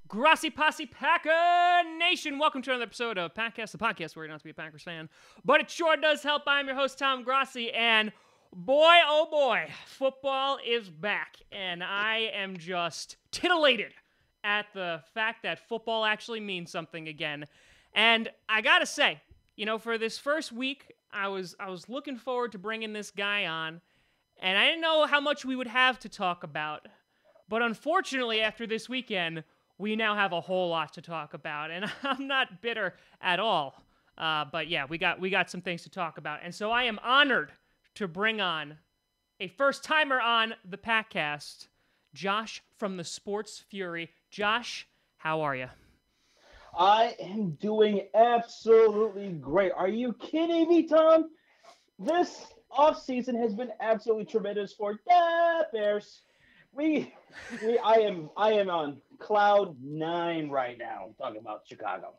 Grassy Posse Packer Nation, welcome to another episode of Packcast, the podcast where you don't have to be a Packers fan, but it sure does help. I'm your host, Tom Grassi, and boy, oh boy, football is back, and I am just titillated at the fact that football actually means something again. And I gotta say, for this first week, I was looking forward to bringing this guy on, and I didn't know how much we would have to talk about, but unfortunately, after this weekend, we now have a whole lot to talk about, and I'm not bitter at all. But yeah, we got some things to talk about, and so I am honored to bring on a first-timer on the Packcast, Josh from the Sports Fury. Josh, how are you? I am doing absolutely great. Are you kidding me, Tom? This offseason has been absolutely tremendous for the Bears. I am on cloud 9 right now talking about Chicago.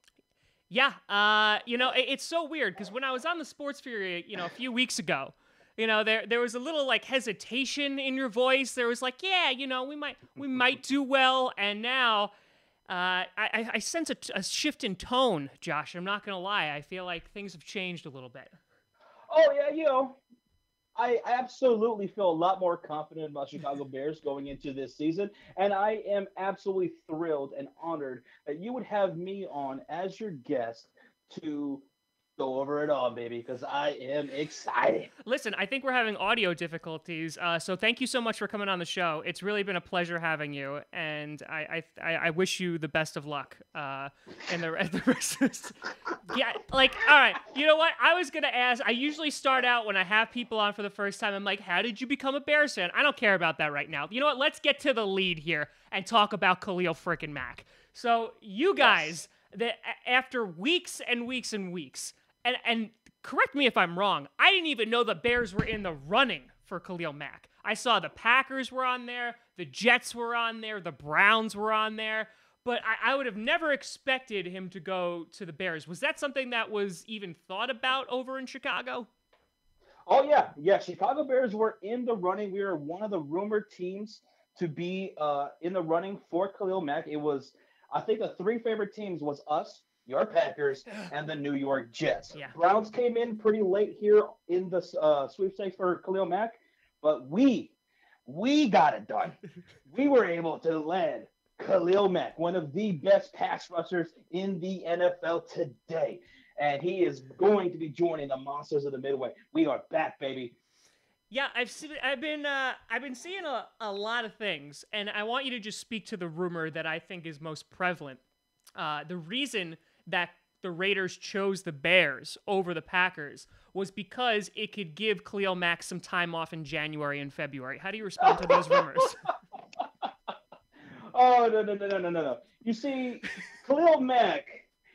Yeah, it's so weird because when I was on the Sports Fury, a few weeks ago, there was a little hesitation in your voice. There was yeah, we might do well, and now I sense a shift in tone, Josh. I'm not gonna lie. I feel like things have changed a little bit. Oh yeah, I absolutely feel a lot more confident about Chicago Bears going into this season, and I am absolutely thrilled and honored that you would have me on as your guest to go over it all, baby, because I am excited. Listen, I think we're having audio difficulties, so thank you so much for coming on the show. It's really been a pleasure having you, and I wish you the best of luck in the rest of this. Yeah, all right, you know what? I was going to ask, I usually start out when I have people on for the first time, I'm like, how did you become a Bears fan? I don't care about that right now. You know what? Let's get to the lead here and talk about Khalil frickin' Mack. So you guys, after weeks and weeks and weeks, and correct me if I'm wrong, I didn't even know the Bears were in the running for Khalil Mack. I saw the Packers were on there, the Jets were on there, the Browns were on there, but I would have never expected him to go to the Bears. Was that something that was even thought about over in Chicago? Oh, yeah. Chicago Bears were in the running. We were one of the rumored teams to be in the running for Khalil Mack. It was, I think the 3 favorite teams was us, your Packers, and the New York Jets. Yeah. Browns came in pretty late here in the sweepstakes for Khalil Mack, but we got it done. We were able to land Khalil Mack, one of the best pass rushers in the NFL today, and he is going to be joining the Monsters of the Midway. We are back, baby. Yeah, I've been seeing a lot of things, and I want you to just speak to the rumor that I think is most prevalent. The reason that the Raiders chose the Bears over the Packers was because it could give Khalil Mack some time off in January and February. How do you respond to those rumors? Oh, no. You see, Khalil Mack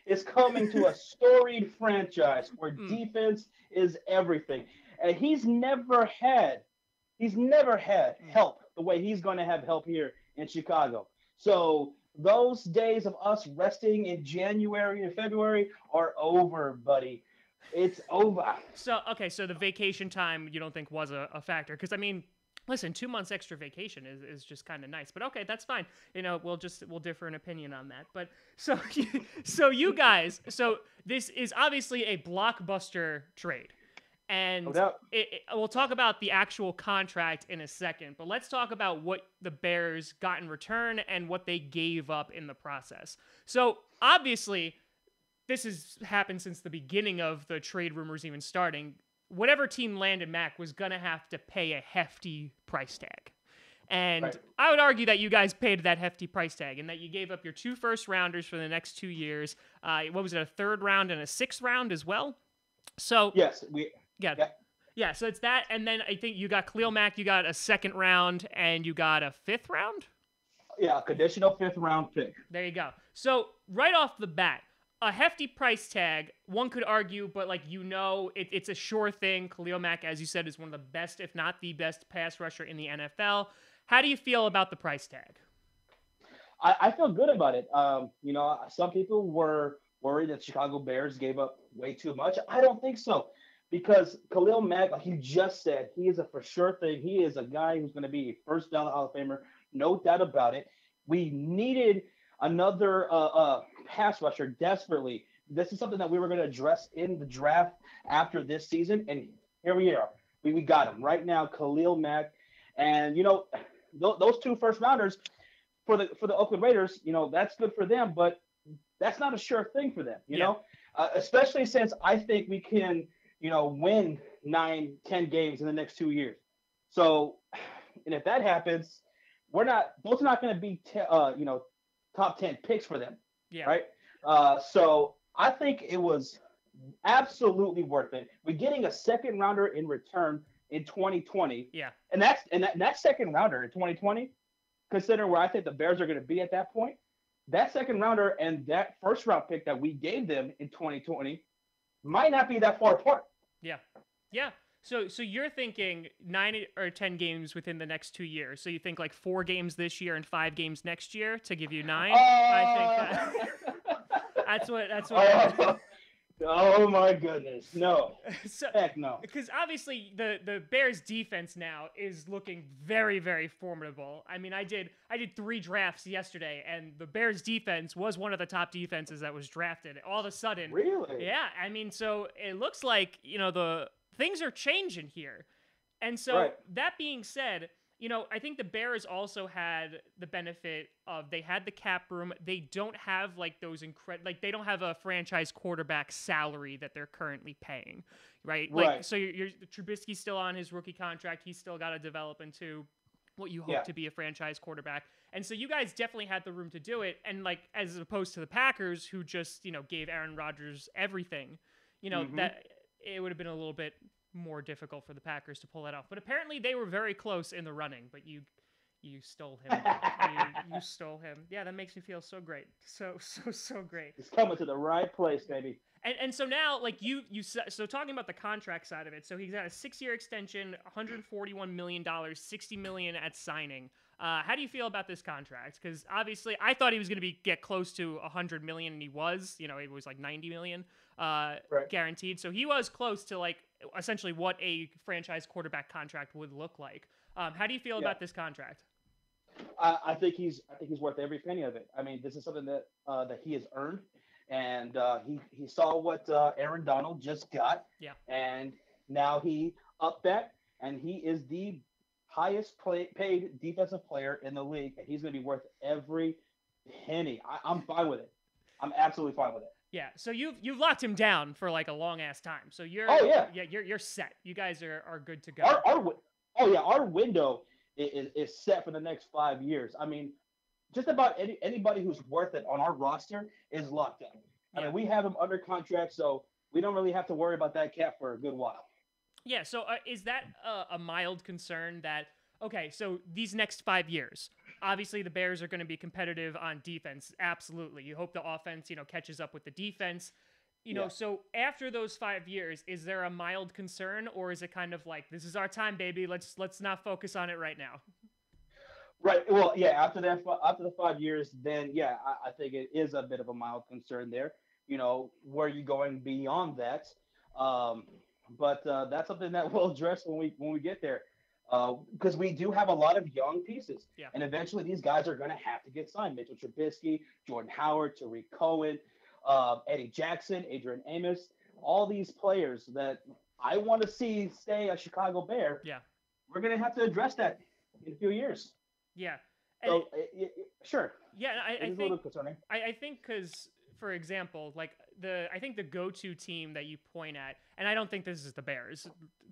is coming to a storied franchise where defense is everything. And he's never had help the way he's going to have help here in Chicago. So those days of us resting in January and February are over, buddy. It's over. So the vacation time you don't think was a factor? Because, listen, 2 months extra vacation is just kind of nice. But okay, that's fine. We'll differ in opinion on that. But so you guys, this is obviously a blockbuster trade. And we'll talk about the actual contract in a second, but let's talk about what the Bears got in return and what they gave up in the process. So obviously, this has happened since the beginning of the trade rumors even starting. Whatever team landed Mack was going to have to pay a hefty price tag. And right. I would argue that you guys paid that hefty price tag and that you gave up your 2 first-rounders for the next 2 years. What was it, a 3rd round and a 6th round as well? So yes, Yeah, so it's that, and then I think you got Khalil Mack, you got a 2nd round, and you got a 5th round? Yeah, a conditional 5th round pick. There you go. So, right off the bat, a hefty price tag, one could argue, but it's a sure thing. Khalil Mack, as you said, is one of the best, if not the best, pass rusher in the NFL. How do you feel about the price tag? I feel good about it. Some people were worried that Chicago Bears gave up way too much. I don't think so. Because Khalil Mack, like you just said, he is a for sure thing. He is a guy who's going to be a first ballot Hall of Famer, no doubt about it. We needed another pass rusher desperately. This is something that we were going to address in the draft after this season, and here we are. We got him right now, Khalil Mack, and those two first rounders for the Oakland Raiders. That's good for them, but that's not a sure thing for them. Especially since I think we can win 9-10 games in the next 2 years. So, and if that happens, those are not going to be top 10 picks for them. Yeah. Right. So I think it was absolutely worth it. We're getting a second rounder in return in 2020. Yeah. And that second rounder in 2020, considering where I think the Bears are going to be at that point, that second rounder and that first round pick that we gave them in 2020 might not be that far apart. Yeah. Yeah. So you're thinking 9 or 10 games within the next 2 years. So you think like 4 games this year and 5 games next year to give you 9? I think that's what. Oh my goodness, no! Heck no! Because obviously the Bears defense now is looking very, very formidable. I mean, I did 3 drafts yesterday, and the Bears defense was one of the top defenses that was drafted. All of a sudden, really? Yeah. I mean, so it looks like the things are changing here, and so right. That being said. I think the Bears also had the benefit of they had the cap room. They don't have like those they don't have a franchise quarterback salary that they're currently paying, right? Like, so you're Trubisky's still on his rookie contract. He's still got to develop into what you hope to be a franchise quarterback. And so you guys definitely had the room to do it. And like, as opposed to the Packers who just, gave Aaron Rodgers everything, that it would have been a little bit more difficult for the Packers to pull that off. But apparently they were very close in the running, but you stole him. you stole him. Yeah, that makes me feel so great. So great. He's coming to the right place, baby. And so now, like so talking about the contract side of it, so he's got a 6-year extension, $141 million, $60 million at signing. How do you feel about this contract? Because obviously, I thought he was going to get close to $100 million, and he was. It was like $90 million guaranteed. So he was close to like essentially what a franchise quarterback contract would look like. How do you feel about this contract? I think he's worth every penny of it. I mean, this is something that he has earned, and he saw what Aaron Donald just got, and now he upped that, and he is the highest paid defensive player in the league, and he's going to be worth every penny. I'm fine with it. I'm absolutely fine with it. Yeah, so you've locked him down for like a long ass time. So you're you're set. You guys are good to go. Our window is set for the next 5 years. I mean, just about anybody who's worth it on our roster is locked up. I mean, we have him under contract, so we don't really have to worry about that cap for a good while. Yeah, so is that a mild concern that, okay, so these next 5 years, obviously the Bears are going to be competitive on defense. Absolutely. You hope the offense, catches up with the defense. So after those 5 years, is there a mild concern, or is it kind of like, this is our time, baby, let's not focus on it right now? Right. Well, yeah, after the 5 years, then I think it is a bit of a mild concern there. Where are you going beyond that? But that's something that we'll address when we get there, because we do have a lot of young pieces, and eventually these guys are going to have to get signed. Mitchell Trubisky, Jordan Howard, Tariq Cohen, Eddie Jackson, Adrian Amos, all these players that I want to see stay a Chicago Bear. Yeah, we're going to have to address that in a few years. Yeah. So, sure. Yeah, I think a little concerning. I think because, for example, like I think the go-to team that you point at, and I don't think this is the Bears,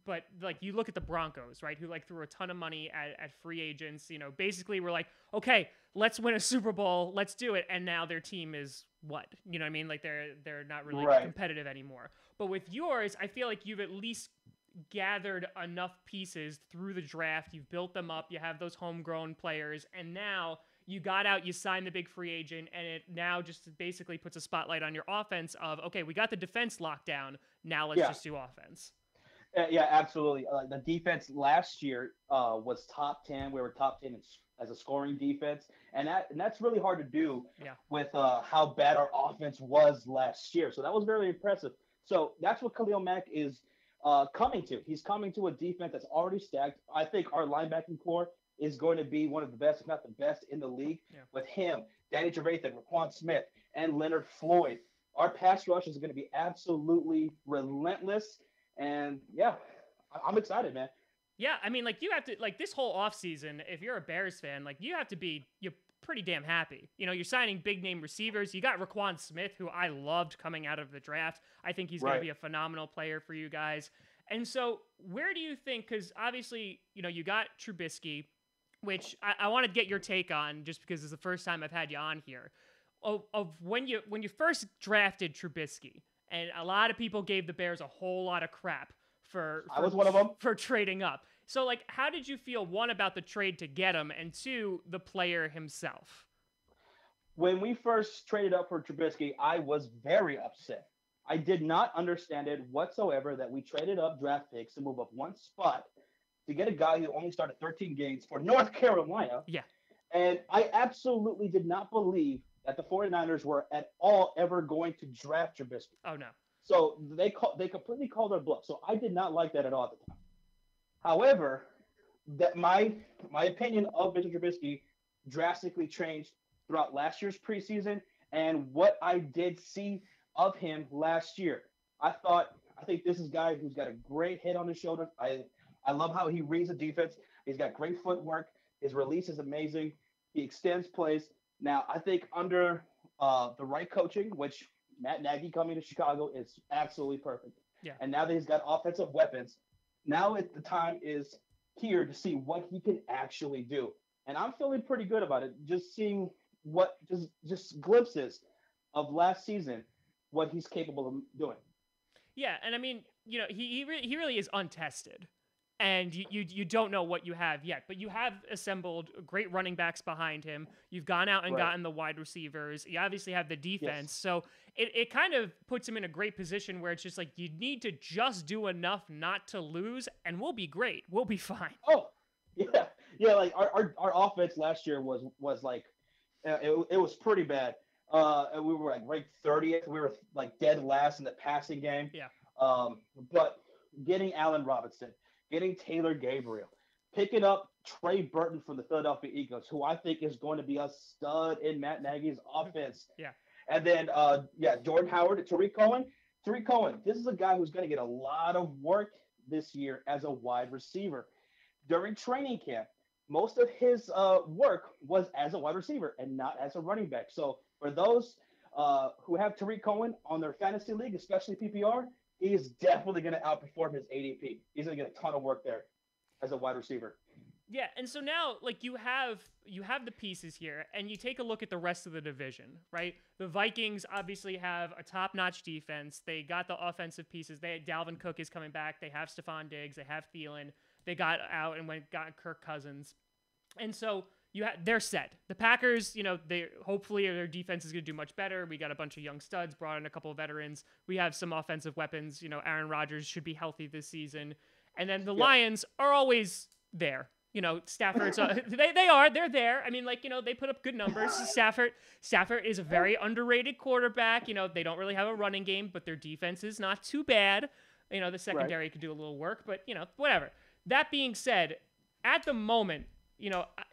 but like you look at the Broncos, right, who like threw a ton of money at free agents. Basically we're like, okay, let's win a Super Bowl, let's do it, and now their team is what? You know what I mean? Like they're not really competitive anymore. But with yours, I feel like you've at least gathered enough pieces through the draft. You've built them up. You have those homegrown players, and now you got out, you signed the big free agent, and it now just basically puts a spotlight on your offense of, okay, we got the defense locked down. Now let's just do offense. Yeah, absolutely. The defense last year was top 10. We were top 10 as a scoring defense, and that's really hard to do with how bad our offense was last year. So that was very impressive. So that's what Khalil Mack is coming to. He's coming to a defense that's already stacked. I think our linebacking core is going to be one of the best, if not the best, in the league. Yeah. With him, Danny Trevathan, Raquan Smith, and Leonard Floyd, our pass rush is going to be absolutely relentless. And yeah, I'm excited, man. Yeah, I mean, like, you have to, like, this whole offseason, if you're a Bears fan, like, you have to be, you're pretty damn happy. You know, you're signing big name receivers. You got Raquan Smith, who I loved coming out of the draft. I think he's going to be a phenomenal player for you guys. And so, where do you think, because obviously, you know, you got Trubisky, which I want to get your take on, just because it's the first time I've had you on here, of when you first drafted Trubisky, and a lot of people gave the Bears a whole lot of crap I was one of them, for trading up. So, like, how did you feel, one, about the trade to get him, and two, the player himself? When we first traded up for Trubisky, I was very upset. I did not understand it whatsoever that we traded up draft picks to move up one spot to get a guy who only started 13 games for North Carolina. Yeah. And I absolutely did not believe that the 49ers were at all ever going to draft Trubisky. Oh, no. So they completely called their bluff. So I did not like that at all at the time. However, that my opinion of Mr. Trubisky drastically changed throughout last year's preseason and what I did see of him last year. I think this is a guy who's got a great head on his shoulders. I love how he reads the defense. He's got great footwork. His release is amazing. He extends plays. Now, I think under the right coaching, which Matt Nagy coming to Chicago is absolutely perfect. Yeah. And now that he's got offensive weapons, now the time is here to see what he can actually do. And I'm feeling pretty good about it. Just seeing just glimpses of last season, what he's capable of doing. Yeah, and I mean, you know, he really is untested. And you don't know what you have yet, but you have assembled great running backs behind him. You've gone out and gotten the wide receivers. You obviously have the defense. Yes. So it kind of puts him in a great position where it's just like, you need to just do enough not to lose, and we'll be great. We'll be fine. Oh, yeah. Yeah, like our offense last year was like, it was pretty bad. And we were like ranked 30th. We were like dead last in the passing game. Yeah. But getting Allen Robinson, getting Taylor Gabriel, picking up Trey Burton from the Philadelphia Eagles, who I think is going to be a stud in Matt Nagy's offense. Yeah. And then, Jordan Howard, Tariq Cohen. Tariq Cohen, this is a guy who's going to get a lot of work this year as a wide receiver. During training camp, most of his work was as a wide receiver and not as a running back. So for those who have Tariq Cohen on their fantasy league, especially PPR, he is definitely going to outperform his ADP. He's going to get a ton of work there as a wide receiver. Yeah, and so now, like, you have the pieces here, and you take a look at the rest of the division, right? The Vikings obviously have a top-notch defense. They got the offensive pieces. Dalvin Cook is coming back. They have Stephon Diggs. They have Thielen. They got out and got Kirk Cousins. And so they're set. The Packers, hopefully their defense is going to do much better. We got a bunch of young studs, brought in a couple of veterans. We have some offensive weapons. Aaron Rodgers should be healthy this season. And then the Lions are always there. Stafford's they're there. I mean, they put up good numbers. Stafford is a very underrated quarterback. They don't really have a running game, but their defense is not too bad. The secondary could do a little work, but whatever. That being said, at the moment,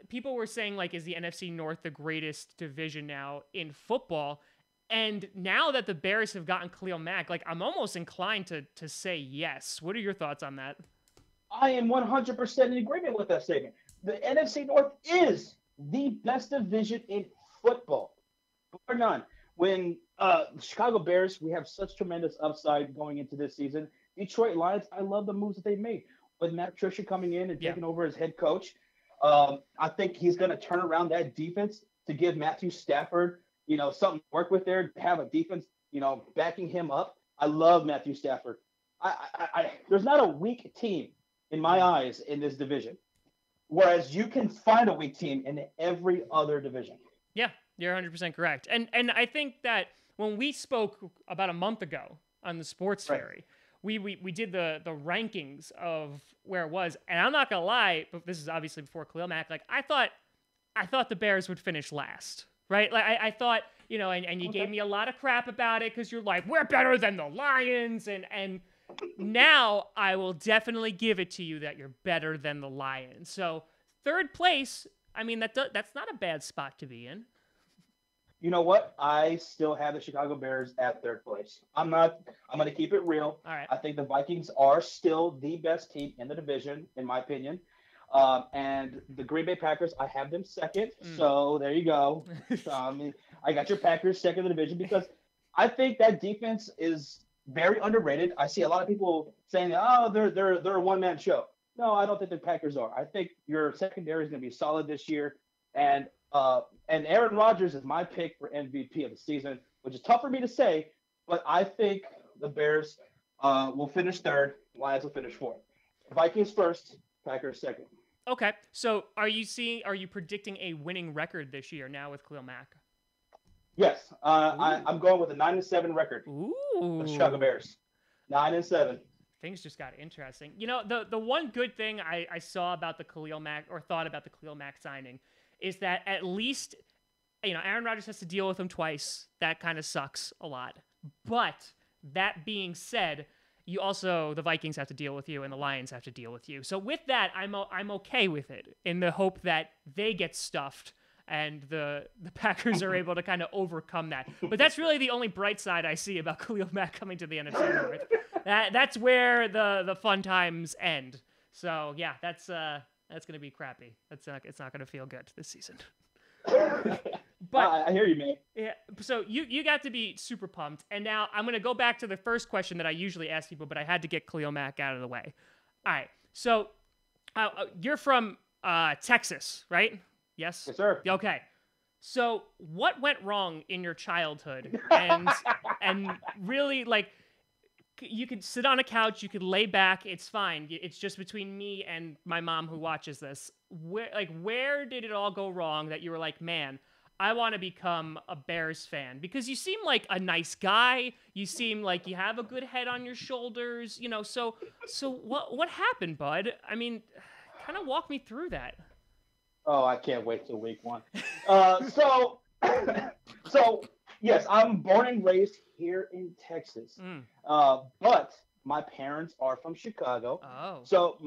people were saying, like, is the NFC North the greatest division now in football? And now that the Bears have gotten Khalil Mack, like, I'm almost inclined to say yes. What are your thoughts on that? I am 100% in agreement with that statement. The NFC North is the best division in football, bar none. When the Chicago Bears, we have such tremendous upside going into this season. Detroit Lions, I love the moves that they made. With Matt Patricia coming in and taking over as head coach, I think he's going to turn around that defense to give Matthew Stafford, something to work with there, to have a defense, backing him up. I love Matthew Stafford. There's not a weak team in my eyes in this division, whereas you can find a weak team in every other division. Yeah, you're 100% correct. And I think that when we spoke about a month ago on the Sports Fairy, we did the rankings of where it was, and I'm not gonna lie, but this is obviously before Khalil Mack. Like, I thought the Bears would finish last, right? Like, I thought, and you gave me a lot of crap about it because you're like, we're better than the Lions, and now I will definitely give it to you that you're better than the Lions. So third place, I mean, that's not a bad spot to be in. You know what? I still have the Chicago Bears at third place. I'm not. I'm going to keep it real. All right. I think the Vikings are still the best team in the division, in my opinion. And the Green Bay Packers, I have them second. So there you go. I got your Packers second in the division because I think that defense is very underrated. I see a lot of people saying, "Oh, they're a one-man show." No, I don't think the Packers are. I think your secondary is going to be solid this year, and Aaron Rodgers is my pick for MVP of the season, which is tough for me to say, but I think the Bears will finish third, Lions will finish fourth. Vikings first, Packers second. Okay, so are you predicting a winning record this year now with Khalil Mack? Yes, I'm going with a 9-7 record. Ooh, for the Chicago Bears, 9-7. Things just got interesting. You know, the one good thing I saw about the Khalil Mack, or thought about the Khalil Mack signing, is that at least, you know, Aaron Rodgers has to deal with him twice. That kind of sucks a lot. But that being said, the Vikings have to deal with you and the Lions have to deal with you. So with that, I'm okay with it, in the hope that they get stuffed and the Packers are able to kind of overcome that. But that's really the only bright side I see about Khalil Mack coming to the NFC North. That's where the fun times end. So yeah, that's gonna be crappy. It's not gonna feel good this season. But I hear you, man. Yeah. So you got to be super pumped, and now I'm gonna go back to the first question that I usually ask people, but I had to get Khalil Mack out of the way. All right. So you're from Texas, right? Yes. Yes, sir. Okay. So what went wrong in your childhood, and really, like, you could sit on a couch, you could lay back, it's fine. It's just between me and my mom who watches this. Where did it all go wrong that you were like, man, I want to become a Bears fan? Because you seem like a nice guy. You seem like you have a good head on your shoulders, you know. So what happened, bud? I mean, kind of walk me through that. Oh, I can't wait till week one. So yes, I'm born and raised here in Texas. But my parents are from Chicago. Oh. So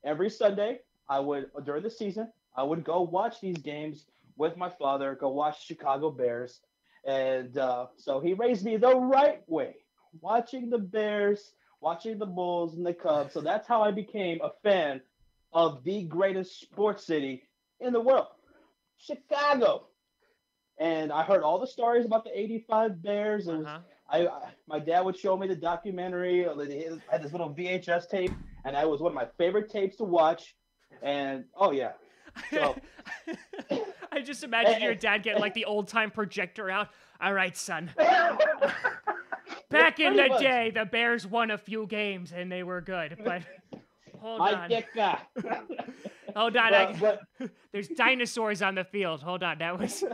every Sunday, during the season, I would go watch these games with my father, go watch Chicago Bears. And so he raised me the right way, watching the Bears, watching the Bulls and the Cubs. So that's how I became a fan of the greatest sports city in the world, Chicago. And I heard all the stories about the '85 Bears. And my dad would show me the documentary. He had this little VHS tape, and that was one of my favorite tapes to watch. And oh yeah, so I just imagine your dad getting like the old time projector out. All right, son. Back in the day, the Bears won a few games and they were good, but hold on. Hold on. There's dinosaurs on the field. Hold on. That was.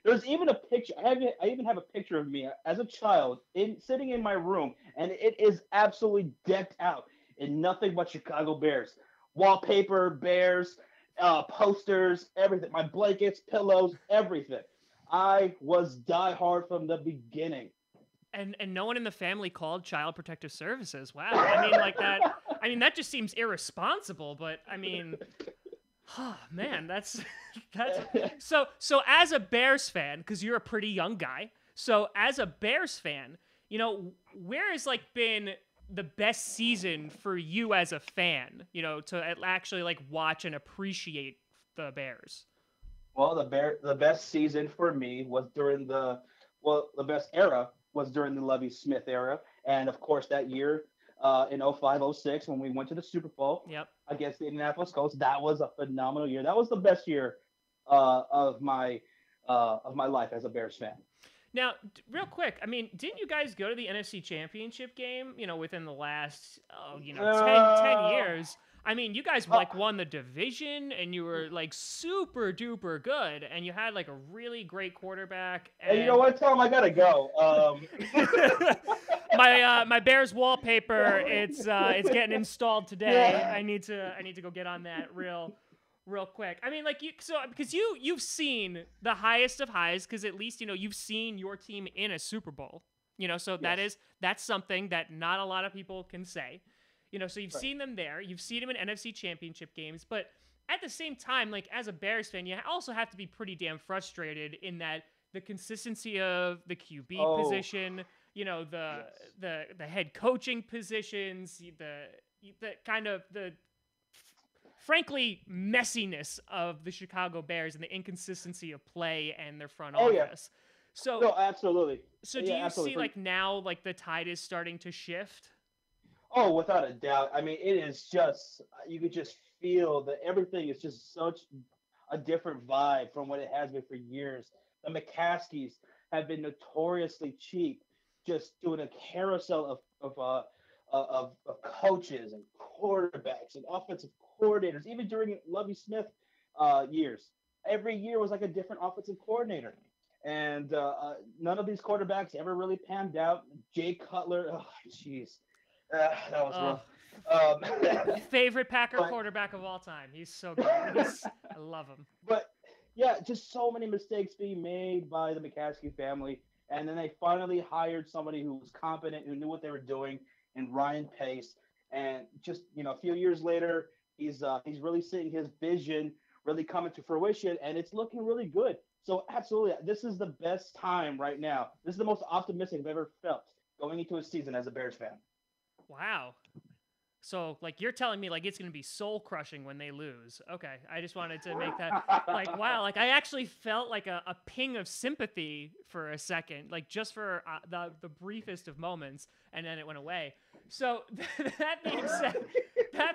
There's even a picture. I even have a picture of me as a child sitting in my room, and it is absolutely decked out in nothing but Chicago Bears. Wallpaper, Bears, posters, everything. My blankets, pillows, everything. I was diehard from the beginning. And no one in the family called Child Protective Services. Wow. I mean, like that. I mean, that just seems irresponsible. But I mean, oh, man, that's so. As a Bears fan, because you're a pretty young guy, so as a Bears fan, you know, where has like been the best season for you as a fan? You know, to actually like watch and appreciate the Bears. Well, the best season for me was the best era was during the Lovie Smith era. And of course, that year in 05-06, when we went to the Super Bowl against the Indianapolis Colts, that was a phenomenal year. That was the best year of my life as a Bears fan. Now, real quick, I mean, didn't you guys go to the NFC Championship game, you know, within the last, 10 years? I mean, you guys like won the division, and you were like super duper good, and you had like a really great quarterback. And... you know what, Tom? I gotta go. My Bears wallpaper, it's getting installed today. Yeah. I need to go get on that real quick. I mean, like because you've seen the highest of highs, because at least, you know, you've seen your team in a Super Bowl. You know, so that's something that not a lot of people can say. So you've Right. seen them there. You've seen them in NFC Championship games. But at the same time, like as a Bears fan, you also have to be pretty damn frustrated in that the consistency of the QB Oh, position, the yes. the head coaching positions, the kind of the frankly messiness of the Chicago Bears and the inconsistency of play and their front Oh, yeah. office. So No, absolutely. so do Yeah, you see absolutely. like now like the tide is starting to shift? Oh, without a doubt. I mean, it is just you could just feel that everything is just such a different vibe from what it has been for years. The McCaskies have been notoriously cheap, just doing a carousel of coaches and quarterbacks and offensive coordinators, even during Lovie Smith years. Every year was like a different offensive coordinator. And none of these quarterbacks ever really panned out. Jay Cutler, oh, jeez, that was Oh, rough. Um, favorite Packer but quarterback of all time. He's so good. I love him. but yeah, just so many mistakes being made by the McCaskey family, and then they finally hired somebody who was competent, who knew what they were doing, in Ryan Pace. And just a few years later, he's really seeing his vision really coming to fruition, and it's looking really good. So absolutely, this is the best time right now. This is the most optimistic I've ever felt going into a season as a Bears fan. Wow. So, like, you're telling me, like, it's going to be soul crushing when they lose. Okay. I just wanted to make that, like, wow. Like, I actually felt like a ping of sympathy for a second, like, just for the briefest of moments, and then it went away. So, that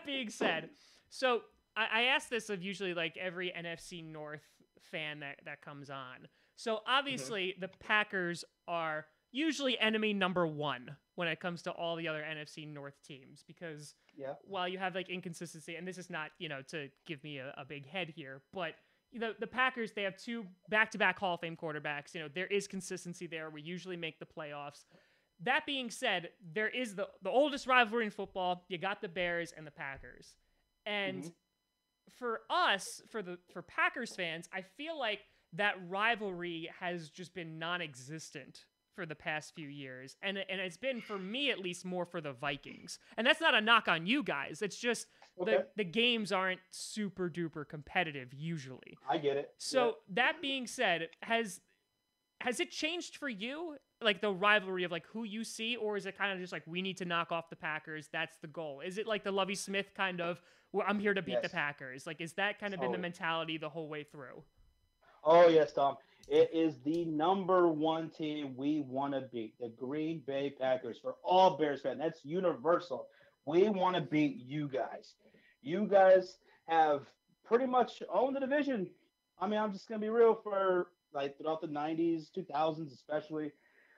being said, so I ask this of usually, like, every NFC North fan that comes on. So, Mhm. obviously, the Packers are usually enemy number one when it comes to all the other NFC North teams because Yeah. while you have like inconsistency, and this is not, to give me a big head here, but the Packers, they have two back-to-back Hall of Fame quarterbacks. There is consistency there. We usually make the playoffs. That being said, there is the oldest rivalry in football. You got the Bears and the Packers. And Hmm. for us, for Packers fans, I feel like that rivalry has just been non-existent for the past few years, and it's been for me at least more for the Vikings. And that's not a knock on you guys. It's just Okay. the games aren't super duper competitive usually. I get it. Yeah. So that being said, has it changed for you? Like the rivalry of like who you see, or is it kind of just like we need to knock off the Packers? That's the goal. Is it like the Lovie Smith kind of well, I'm here to beat the Yes. Packers? Like is that kind of been the Totally. mentality the whole way through? Oh yes, Tom. It is the number one team we want to beat, the Green Bay Packers. For all Bears fans, that's universal. We want to beat you guys. You guys have pretty much owned the division. I mean, I'm just gonna be real for like throughout the '90s, 2000s, especially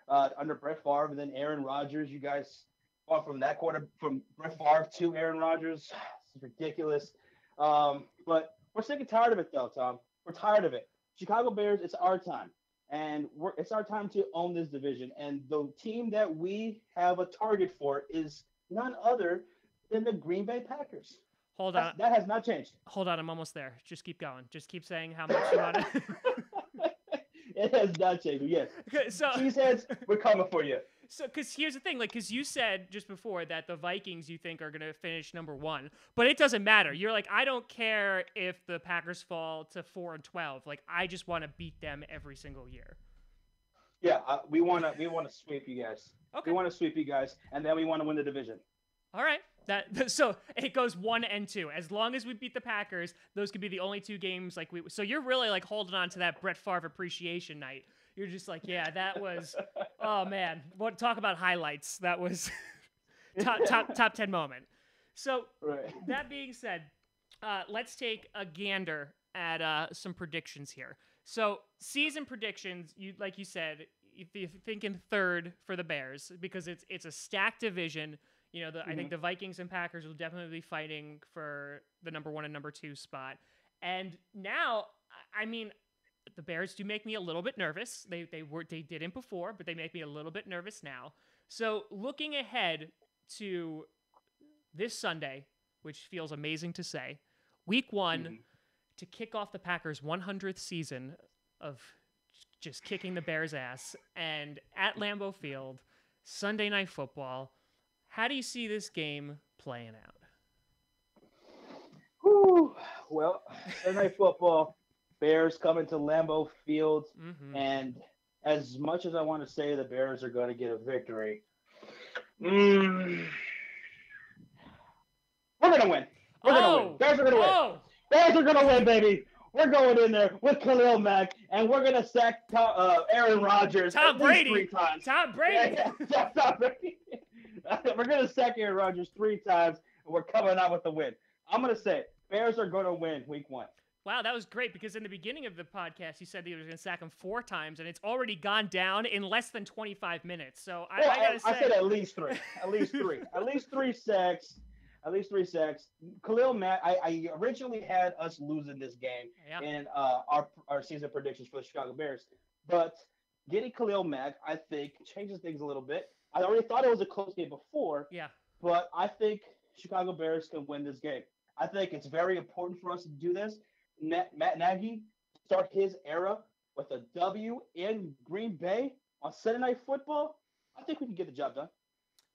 under Brett Favre and then Aaron Rodgers. You guys gone from that quarter from Brett Favre to Aaron Rodgers. It's ridiculous. But we're sick and tired of it, though, Tom. We're tired of it. Chicago Bears, it's our time. And it's our time to own this division. And the team that we have a target for is none other than the Green Bay Packers. Hold on. That has not changed. Hold on, I'm almost there. Just keep going. Just keep saying how much you want to. It has not changed. Yes. Okay, so Cheeseheads, we're coming for you. So, because here's the thing, like, because you said just before that the Vikings you think are going to finish number one, but it doesn't matter. You're like, I don't care if the Packers fall to 4-12. Like, I just want to beat them every single year. Yeah, we want to sweep you guys. We Okay. want to sweep you guys, and then we want to win the division. All right. So it goes 1 and 2. As long as we beat the Packers, those could be the only two games. Like we. So you're really like holding on to that Brett Favre appreciation night. You're just like, yeah, that was. Oh man, what talk about highlights? That was top 10 moment. So Right. that being said, let's take a gander at some predictions here. So season predictions, like you said, you're thinking third for the Bears because it's a stacked division. I think the Vikings and Packers will definitely be fighting for the number 1 and number 2 spot. And now, I mean, the Bears do make me a little bit nervous. They didn't before, but they make me a little bit nervous now. So looking ahead to this Sunday, which feels amazing to say, week 1 to kick off the Packers' 100th season of just kicking the Bears' ass, and at Lambeau Field, Sunday Night Football. How do you see this game playing out? Whew. Well, Sunday Night Football, Bears coming to Lambeau Field, Mm-hmm. and as much as I want to say the Bears are going to get a victory, mm, we're going to win. We're going to win. Bears are going to win. Bears are going to win, baby. We're going in there with Khalil Mack, and we're going to sack Aaron Rodgers at least 3 times. Tom Brady. Tom Brady. We're going to sack Aaron Rodgers 3 times, and we're coming out with the win. I'm going to say it. Bears are going to win week 1. Wow, that was great, because in the beginning of the podcast, you said that he was going to sack him 4 times, and it's already gone down in less than 25 minutes. So I got to say... I said at least 3. At least 3. At least 3 sacks. At least 3 sacks. Khalil Mack, I originally had us losing this game in our season predictions for the Chicago Bears. But getting Khalil Mack, I think, changes things a little bit. I already thought it was a close game before. Yeah. But I think Chicago Bears can win this game. I think it's very important for us to do this. Matt Nagy start his era with a W in Green Bay on Sunday Night Football. I think we can get the job done.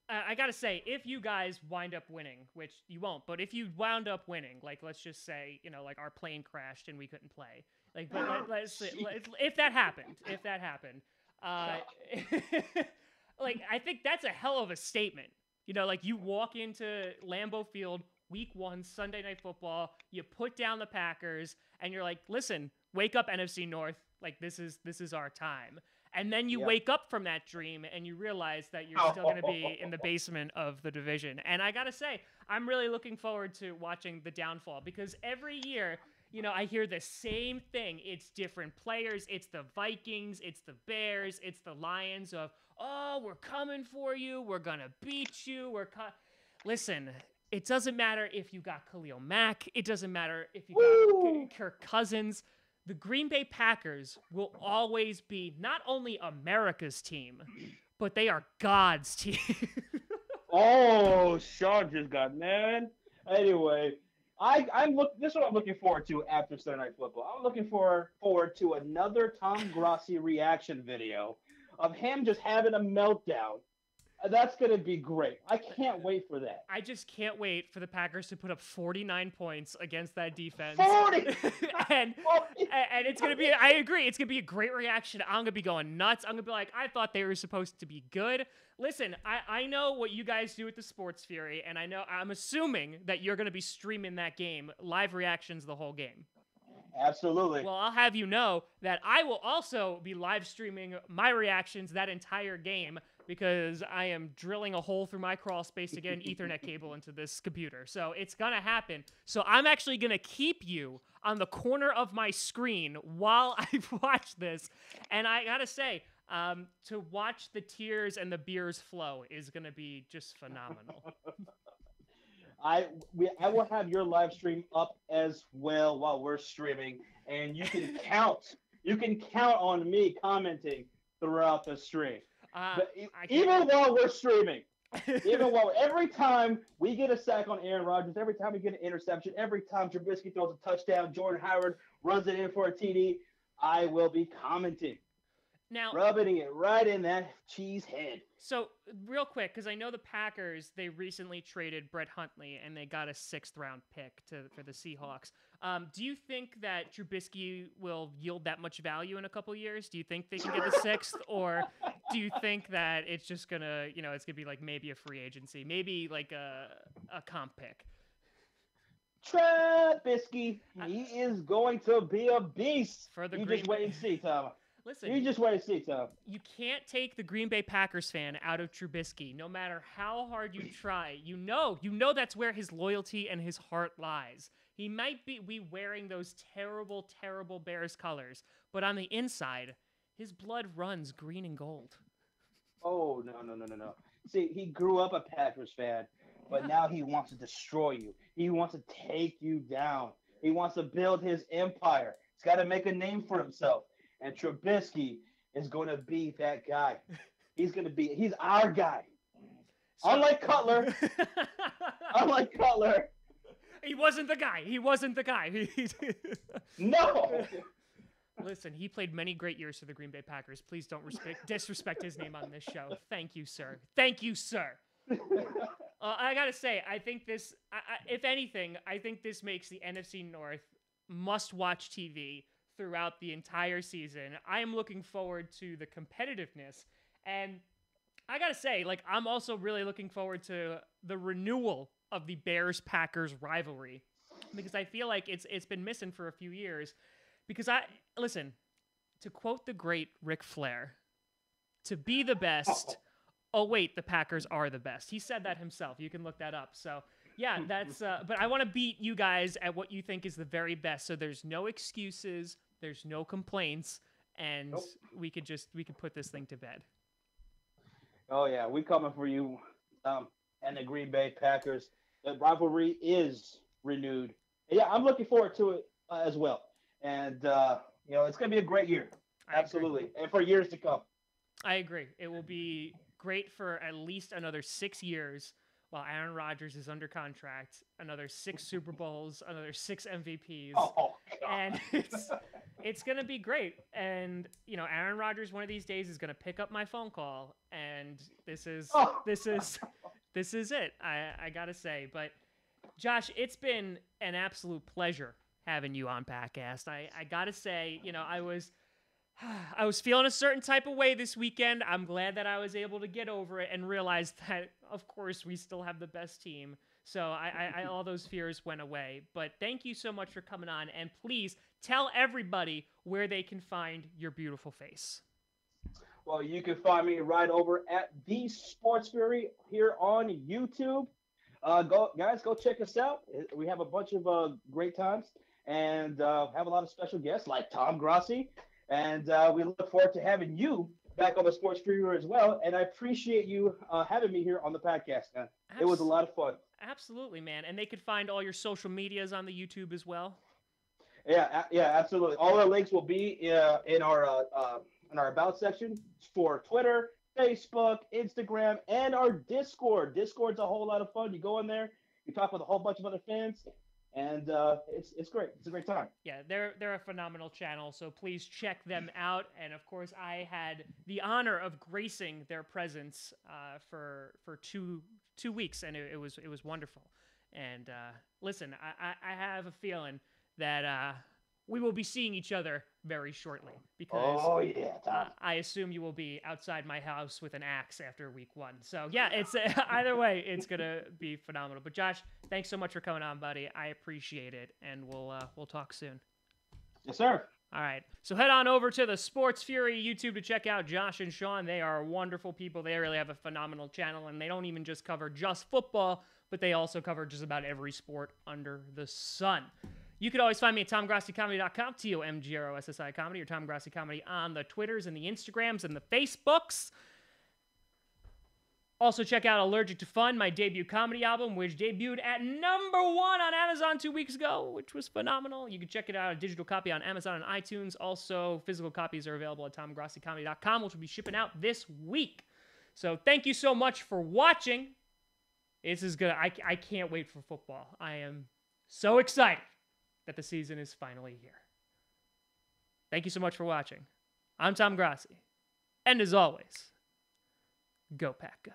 I gotta say, if you guys wind up winning, which you won't, but if you wound up winning, like let's just say, like our plane crashed and we couldn't play, like, but let's if that happened, like I think that's a hell of a statement. Like you walk into Lambeau Field, week 1, Sunday Night Football, you put down the Packers, and you're like, listen, wake up NFC North, like this is our time. And then you wake up from that dream and you realize that you're still going to be in the basement of the division. And I got to say, I'm really looking forward to watching the downfall, because every year, I hear the same thing. It's different players. It's the Vikings. It's the Bears. It's the Lions of, oh, we're coming for you. We're going to beat you. Listen, it doesn't matter if you got Khalil Mack. It doesn't matter if you got Kirk Cousins. The Green Bay Packers will always be not only America's team, but they are God's team. Oh, Sean just got mad. Anyway, this is what I'm looking forward to after Sunday Night Football. I'm looking forward to another Tom Grossi reaction video of him just having a meltdown. That's going to be great. I can't wait for that. I just can't wait for the Packers to put up 49 points against that defense. 40! and it's going to be, I agree, it's going to be a great reaction. I'm going to be going nuts. I'm going to be like, I thought they were supposed to be good. Listen, I know what you guys do with the Sports Fury, and I'm assuming that you're going to be streaming that game, live reactions the whole game. Absolutely. Well, I'll have you know that I will also be live streaming my reactions that entire game, because I am drilling a hole through my crawl space to get an Ethernet cable into this computer. So it's going to happen. So I'm actually going to keep you on the corner of my screen while I watch this. And I got to say, to watch the tears and the beers flow is going to be just phenomenal. I will have your live stream up as well while we're streaming, and you can count on me commenting throughout the stream. But even while we're streaming, every time we get a sack on Aaron Rodgers, every time we get an interception, every time Trubisky throws a touchdown, Jordan Howard runs it in for a TD, I will be commenting. Now, rubbing it right in that cheese head. So, real quick, because I know the Packers, they recently traded Brett Huntley, and they got a 6th-round pick for the Seahawks. Do you think that Trubisky will yield that much value in a couple years? Do you think they can get the 6th, or do you think that it's just gonna, it's gonna be like maybe a free agency, maybe like a comp pick? Trubisky, he is going to be a beast. For the you just wait and see, Tom. Listen, you just wait and see, Tom. You can't take the Green Bay Packers fan out of Trubisky, no matter how hard you try. You know that's where his loyalty and his heart lies. He might be wearing those terrible, terrible Bears colors, but on the inside, his blood runs green and gold. Oh, no. See, he grew up a Packers fan, but now he wants to destroy you. He wants to take you down. He wants to build his empire. He's got to make a name for himself. And Trubisky is going to be that guy. He's our guy. So, Unlike Cutler. He wasn't the guy. No. Listen, he played many great years for the Green Bay Packers. Please don't disrespect his name on this show. Thank you, sir. I gotta say, I think this, if anything, I think this makes the NFC North must-watch TV throughout the entire season. I am looking forward to the competitiveness, and I gotta say, like, I'm also really looking forward to the renewal of the Bears-Packers rivalry, because I feel like it's been missing for a few years. Because listen, to quote the great Ric Flair, to be the best. Oh wait, the Packers are the best. He said that himself. You can look that up. So yeah, that's. But I want to beat you guys at what you think is the very best. So there's no excuses. There's no complaints, and we could put this thing to bed. Oh yeah, we coming for you, and the Green Bay Packers. The rivalry is renewed. And yeah, I'm looking forward to it as well. And it's gonna be a great year. Absolutely, and for years to come. I agree. It will be great for at least another 6 years while Aaron Rodgers is under contract, another 6 Super Bowls, another 6 MVPs. Oh, God. And it's going to be great. And, Aaron Rodgers one of these days is going to pick up my phone call, and this is it. I got to say, but Josh, it's been an absolute pleasure having you on Podcast. I got to say, I was feeling a certain type of way this weekend. I'm glad that I was able to get over it and realize that, of course, we still have the best team. So I all those fears went away. But thank you so much for coming on. And please tell everybody where they can find your beautiful face. Well, you can find me right over at The Sports Fury here on YouTube. Go check us out. We have a bunch of great times and have a lot of special guests like Tom Grossi. And we look forward to having you back on the Sports Fury as well. And I appreciate you having me here on the podcast, man. It was a lot of fun. Absolutely, man. And they could find all your social medias on the YouTube as well. Yeah, absolutely. All our links will be in our About section for Twitter, Facebook, Instagram, and our Discord. Discord's a whole lot of fun. You go in there, you talk with a whole bunch of other fans. And it's great. It's a great time. Yeah, they're a phenomenal channel, so please check them out. And of course, I had the honor of gracing their presence for 2 weeks, and it was wonderful. And listen, I have a feeling that we will be seeing each other very shortly, because I assume you will be outside my house with an axe after week 1. So yeah, it's either way, it's gonna be phenomenal. But Josh, thanks so much for coming on, buddy. I appreciate it, and we'll talk soon. Yes, sir. All right, so head on over to the Sports Fury YouTube to check out Josh and Sean. They are wonderful people. They really have a phenomenal channel, and they don't even just cover just football, but they also cover just about every sport under the sun. You could always find me at TomGrossiComedy.com, TomGrossi Comedy, or Tom Grossi Comedy on the Twitters and the Instagrams and the Facebooks. Also, check out Allergic to Fun, my debut comedy album, which debuted at #1 on Amazon 2 weeks ago, which was phenomenal. You can check it out, a digital copy on Amazon and iTunes. Also, physical copies are available at TomGrossiComedy.com, which will be shipping out this week. So thank you so much for watching. This is good. I can't wait for football. I am so excited that the season is finally here. Thank you so much for watching. I'm Tom Grossi. And as always, go Pack Go.